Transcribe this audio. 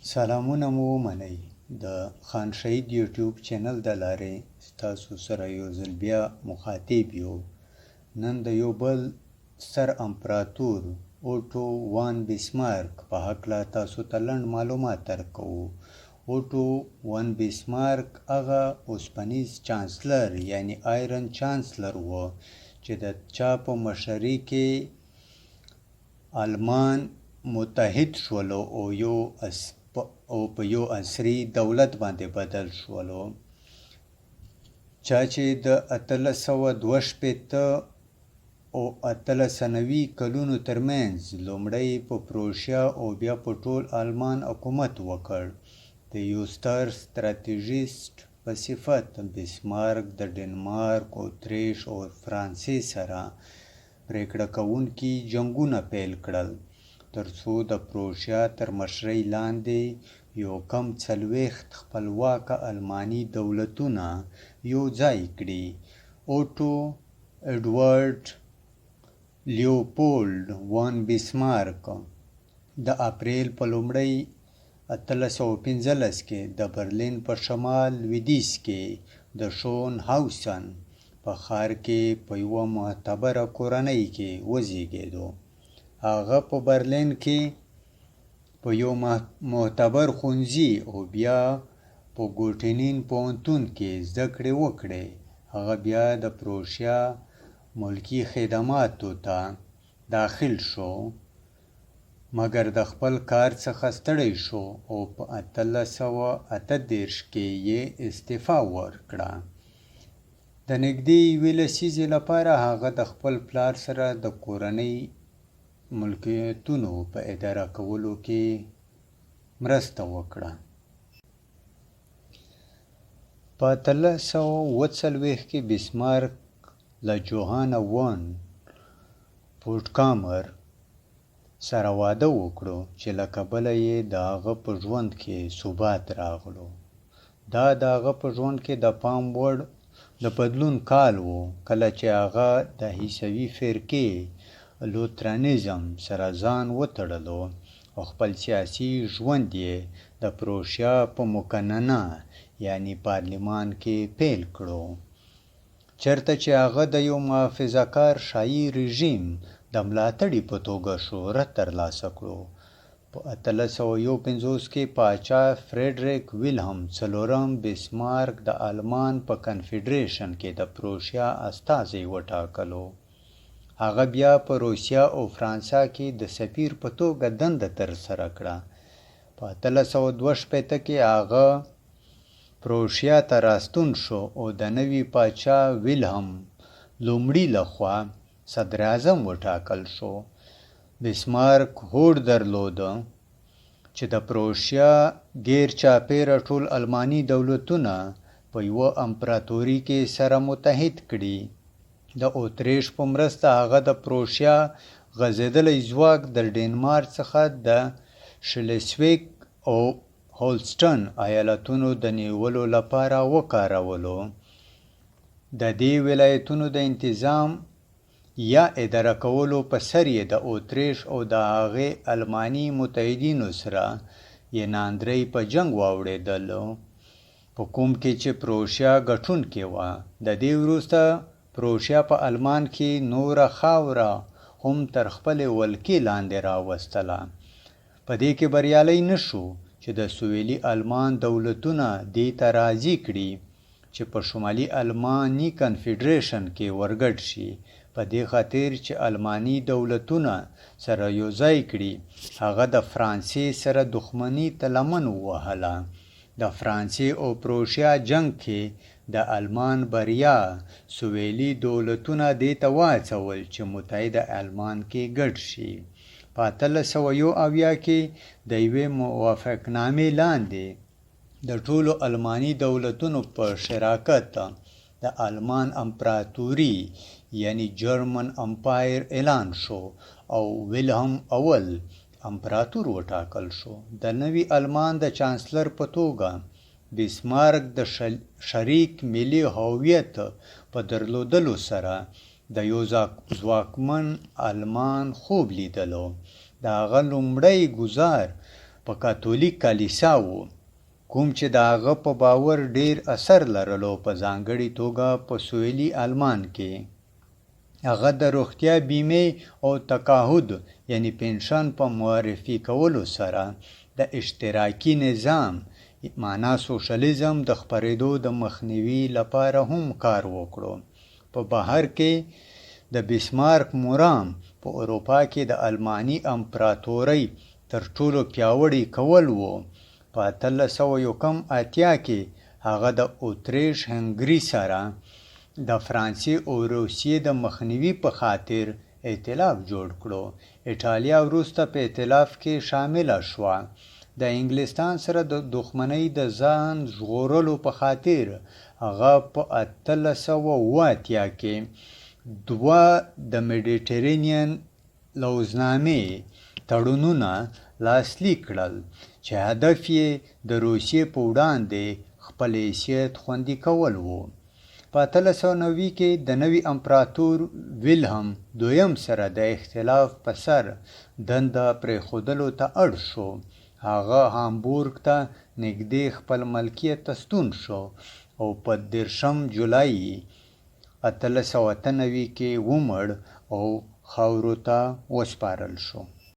سلامونه مو ومنئ. د خان شهید یوټیوب چینل د لارې ستاسو سره یو ځل بیا مخاطب یو. نن د یو بل ستر امپراتور اوټو وان بیسمارک په هکله تاسو ته لنډ معلومات درکوو. اوټو وان بیسمارک هغه اوسپنیز چانسلر یعنی آیرن چانسلر و چې د چا په مشرۍ کې آلمان متحد شولو او په یو عصري دولت باندې بدل شولو. چا چې د 1862 او 1890 کلونو ترمنځ لومړی په پروشیا او بیا په ټول آلمان حکومت وکړ. د یو ستر ستراتیژیست په صفت بسمارک د ډنمارک، اتریش او فرانسې سره پریکړه کوونکي جنګونه پیل کړل ترڅو د پروشیا تر مشرۍ لاندې یو کم 40 خپلواکه الماني دولتونه یو ځای کړي. اوټو ایډورډ لیوپولډ وان بیسمارک د اپریل په لومړۍ 1815 کې د برلین په شمال لویدیځ کې د شون هاوسن په ښار کې په یوه معتبره کورنۍ کې وزیږېدو. هغه په برلین کې په یو معتبر ښوونځي او بیا په ګوټینین پوهنتون کې زده کړې وکړې. هغه بیا د پروشیا ملکي خدماتو ته داخل شو مګر د خپل کار څخه ستړی شو او په 1838 کې یې استعفا ورکړه. د نږدې یوې لسیزې لپاره هغه د خپل پلار سره د کورنۍ ملکیتونو په اداره کولو کې مرسته وکړه. په 1840 کې بسمارک له جوهانا وان پورټکامر سره واده وکړو چې له کبله یې د هغه په ژوند کې ثبات راغلو. دا د هغه په ژوند کې د پام وړ د بدلون کال و کله چې هغه د عیسوي فرقې لوترانیزم سره ځان وتړلو او خپل سیاسي ژوند یې د پروشیا په مقننه یعنی پارلمان کې پیل کړو چېرته چې هغه د یو محافظه‌کار شاهي رژیم د ملاتړي په توګه شهرت ترلاسه کړو. په 1851 کې پاچا فریډریک ویلهلم څلورم بسمارک د آلمان په کنفیډریشن کې د پروشیا استازی وټاکلو. هغه بیا په روسیا او فرانسه کې د سفیر په توګه دنده ترسره کړه. په 1862 کې هغه پروشیا ته راستون شو او د نوي پاچا ویلهلم لومړي لخوا صدر اعظم وټاکل شو. بسمارک هوډ درلوده چې د پروشیا غیر چاپیره ټول الماني دولتونه په یوه امپراتوري کې سره متحد کړي. د اتریش په مرسته هغه د پروشیا غځېدلی ځواک د ډنمارک څخه د شلزویک او هولسټن ایالتونو د نیولو لپاره وکارولو. د دې ولایتونو د انتظام یا اداره کولو په سر یې د اتریش او د هغې الماني متحدینو سره یې ناندرۍ په جنګ واوړېدلو په کوم کې چې پروشیا ګټونکې وه. د دې وروسته پروشیا په آلمان کې نوره خاوره هم تر خپلې ولکې لاندې راوستله. په دې کې بریالی نه شو چې د سویلي آلمان دولتونه دې ته راضي کړي چې په شمالي آلماني کنفیډریشن کې ورګډ شي. په دې خاطر چې آلماني دولتونه سره یو ځای کړي هغه د فرانسې سره دښمني ته لمن ووهله. د فرانسې او پروشیا جنګ کې د آلمان بریا سویلي دولتونه دې ته واچول چې متحده آلمان کې ګډ شي. په 1870 کې د یوې موافقتنامې لاندې د ټولو آلماني دولتونو په شراکت د آلمان امپراتوري یعنی جرمن امپایر اعلان شو او ویلهلم اول امپراتور وټاکل شو. د نوي آلمان د چانسلر په توګه بسمارک د شریک ملي هویت په درلودلو سره د یو ځواکمن آلمان خوب لیدلو. د هغه لومړی ګزار په کاتولیک کلیسا و، کوم چې د هغه په باور ډیر اثر لرلو، په ځانګړې توګه په سویلي آلمان کې. هغه د روغتیا بیمې او تقاعد یعنی پنشن په معرفي کولو سره د اشتراکي نظام معنا سوشلیزم د خپرېدو د مخنیوي لپاره هم کار وکړو. په بهر کې د بیسمارک مرام په اروپا کې د الماني امپراتورۍ تر ټولو پیاوړی کول وو. په 1881 کې هغه د اتریش هنګري سره د فرانسې او روسیې د مخنیوي په خاطر ائتلاف جوړ کړو. ایټالیا وروسته په ائتلاف کې شامله شوه. د انګلستان سره د دښمنۍ د ځان ژغورلو په خاطر هغه په 1880 کې دوه د میډیټرینین لوزنامې تړونونه لاسلیک کړل چې هدف یې د روسیې په وړاندې خپل حیثیت خوندي کول و. په 1890 کې د نوي امپراتور ویلهم دویم سره د اختلاف په سر دنده پرېښودلو ته اړ شو. هغه هامبورګ ته نږدې خپل ملکیت ته ستون شو او په 30 جولای 1893 کې ومړ او خاورو ته وسپارل شو.